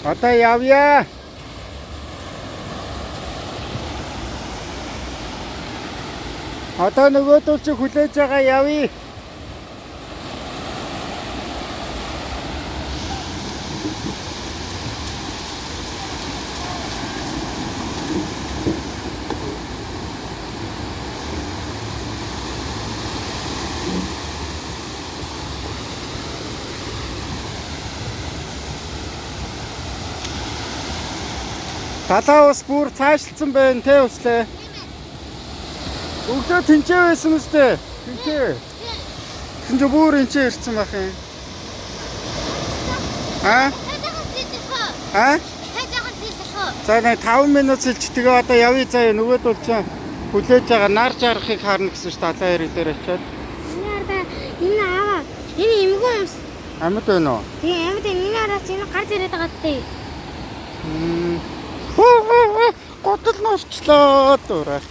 Одоо явъя. Одоо нөгөөдөл чи хүлээж байгаа явъя. Далаа ус бүр цаашлцсан байна те үслээ. Өглөө тэнцээ байсан үстэй. Тэнцээ. Тэгсэн чи бүр энчээ ирсэн байх юм. Аа? Аа? За нэг 5 минут сэлж тэгээ одоо явъя заяа нөгөөдөл чи хүлээж байгаа нар жарахыг харна гэсэн ш далаа хэрэг дээр очиод. Энэ аваа. Энэ эмгэн юмс. Амьд байна уу? Тэгээ амьд энэ араас энэ гарч ирээд байгаа тээ. Готл норчлоо дураа.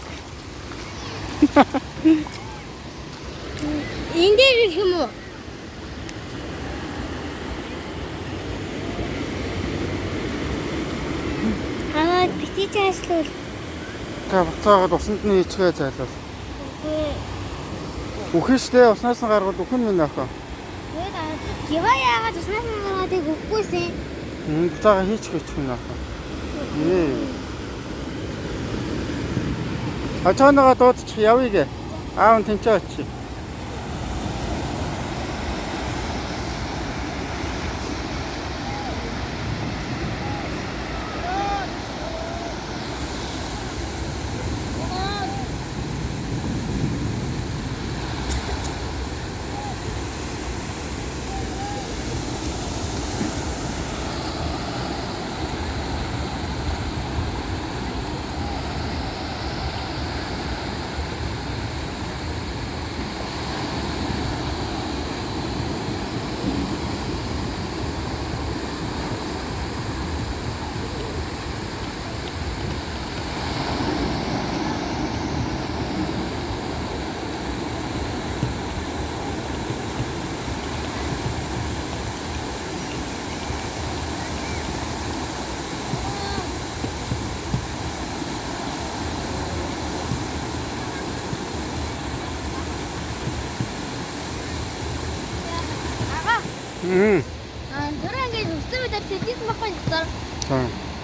Энэ дээр ирэх юм уу? Аа бити чааслуул. За буцаагаад усанд нь хийчихээ зайлвал. Үхэн штэ уснаас нь гаргал үхэн минь охоо. Гива яагаад уснаас нь гаргадаг үхгүйсэн. Буцаага хийчих минь охоо. Ачаанаага дуудчих явъя гэ. Аав нь тэнцээ очив. Дөрөв ингээд өссөн үед тэтгэсэн байхгүй юу? За.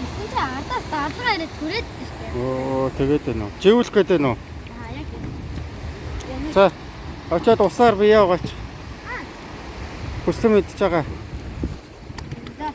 Өссөн чи ардаас даалгаа ирээд түрээдсэн шүү дээ. Оо тэгээд байна уу? Живүүлэх гээд байна уу? Аа яг. За. Очоод усаар бие яваач. Хүслэн мэдж байгаа. За.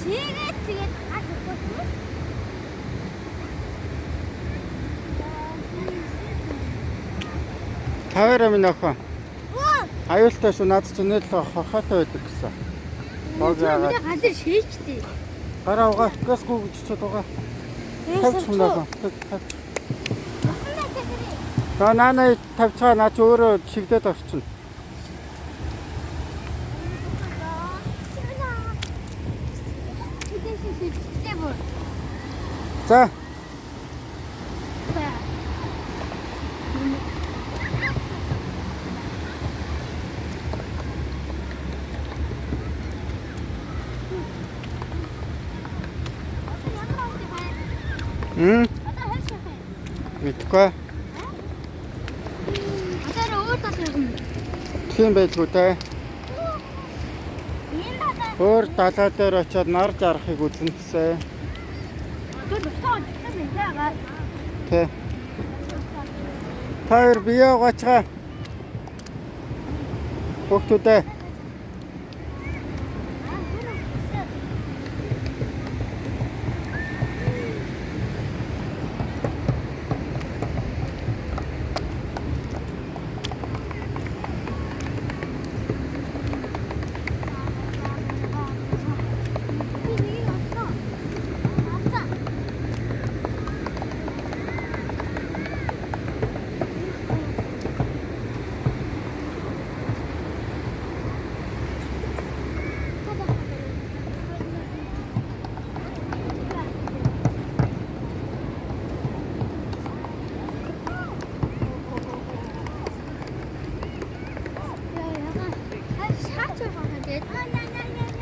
Шигээд тэгээд хаач өгсөн. Таваараа минь охоо. Аюултай шүү наад чинь нэл хорхоотой байдаг гэсэн. Яагаад газар шийчтэй. Гараа угаа газ гүгж чад угаа. Тавьчих юм даа. Наанаа тавьцгаа наач өөрөө шигдээд орчин. За. Мэдгүй. Тийм байлгүй дээ. Өөр далаа дээр очиод нар жарахыг үзэн гэсэн. Тэ. Таяр бие угаачгаа. Хөөтөдөө.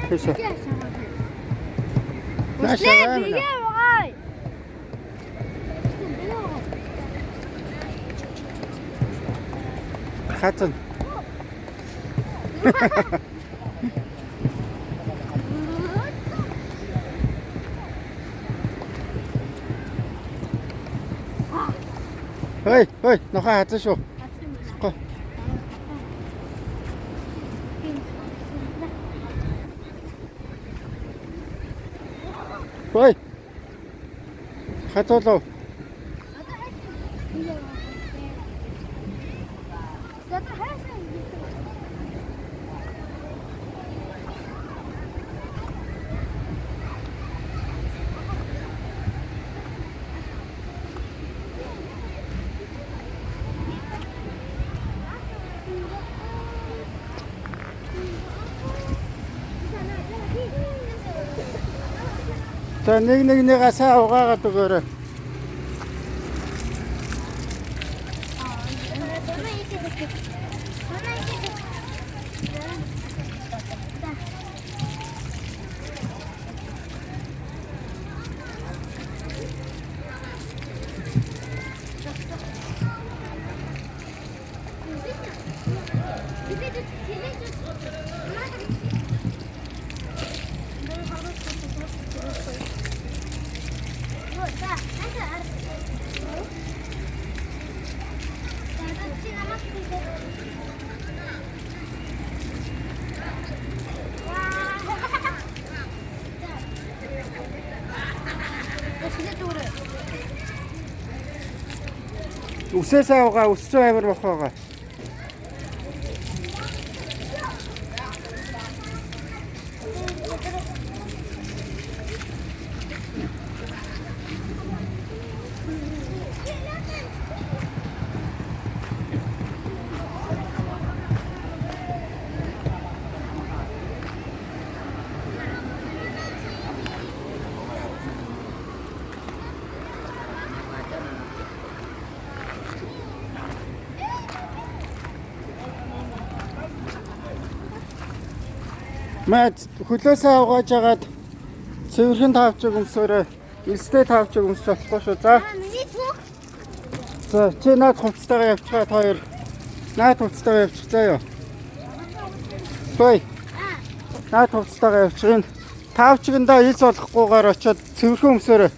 Тэсэ. Наашаа. Хатан. Ой, нохоо хатсан шүү. Го. Ой. Хатолоо. За нэг асаа угаагаад өгөөрэй. Үсээсээ угаа, өссөн амир бохоогоо. Мэд хөлөөсөө угааж агаад цэвэрхэн тавч өмсөөрэй. Элстэй тавч өмсөж болохгүй шүү. За. За, чи наад хувцастайгаа явчихаа та хоёр. Наад хувцастайгаа явчих заяа. Хөөе. Наад хувцастайгаа явчих. Тавчгандаа элс болохгүйгээр очиод цэвэрхэн өмсөөрэй.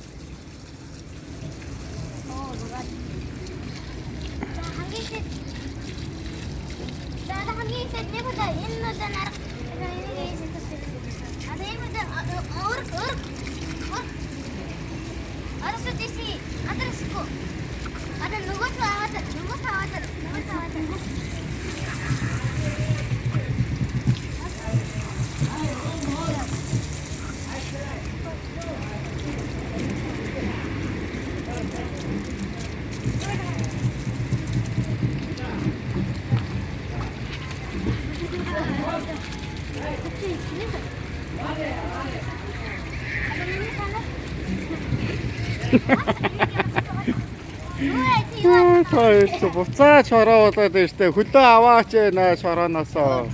Тойс буцаа чороо болоод байна штэ. Хөлөө аваач наа чорооноосоо.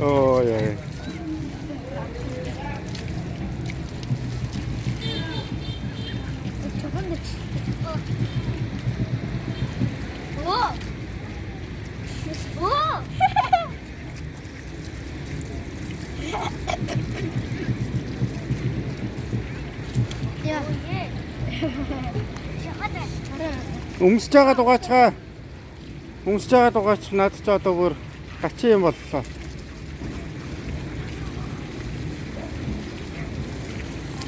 Оо яа. Yeah. Өмсөж байгаа дугаачгаа. Өмсөж байгаа дугаач надад ч одоо бүр гачин юм боллоо.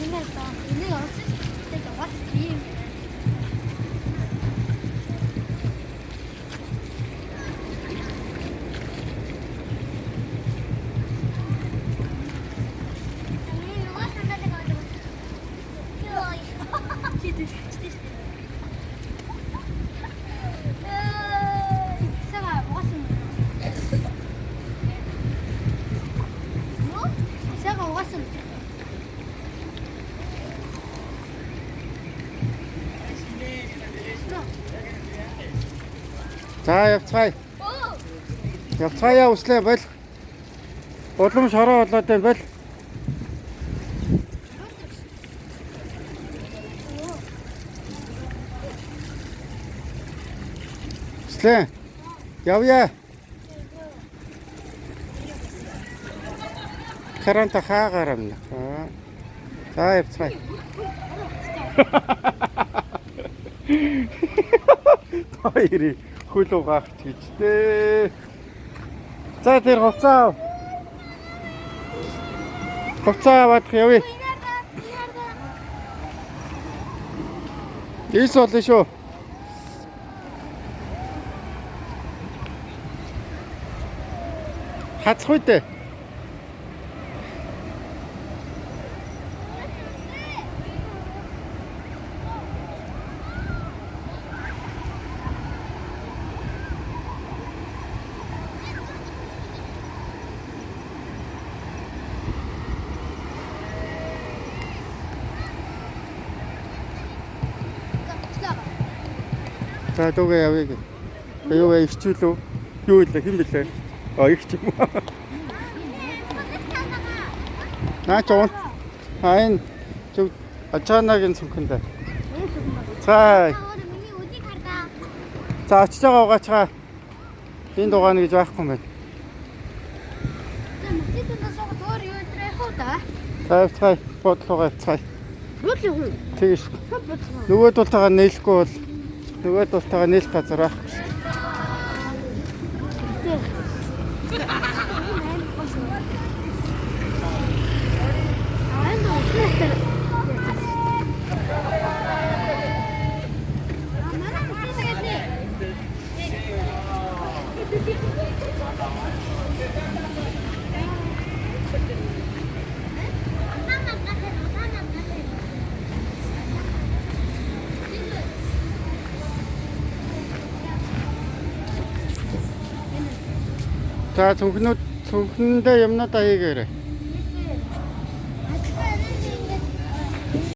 Энийг олсон. Тэгээд what юм. За явцгаая. Явцгаая услаа бол. Уламж хороо болоод юм бол. Услаа. Явъя. Каранта хаагаар амна. За явцгаая. Тойри хөл угаагч гэж дээ. За тэр хувцаа. Хувцаа аваад явъя. Ийс болно шүү. Хацх үү дээ. За дүүгээ явъя гэ. Юу вэ ихчүүлүү? Юу илээ хэн блэ? Их ч юм уу. Наач уун. Энэ зүг ачаанагийн цүнхэндээ. За. За очиж байгаа угаачгаа. Энэ дугаана гэж байхгүй юм байна. Тавцгай бодлогоо явцгаая. Тэгэж. Нөгөө дултайгаа нийлэхгүй бол нөгөө дултайгаа нийлэх газар байхгүй. За цүнхэндээ юмнуудаа хийгээрэй.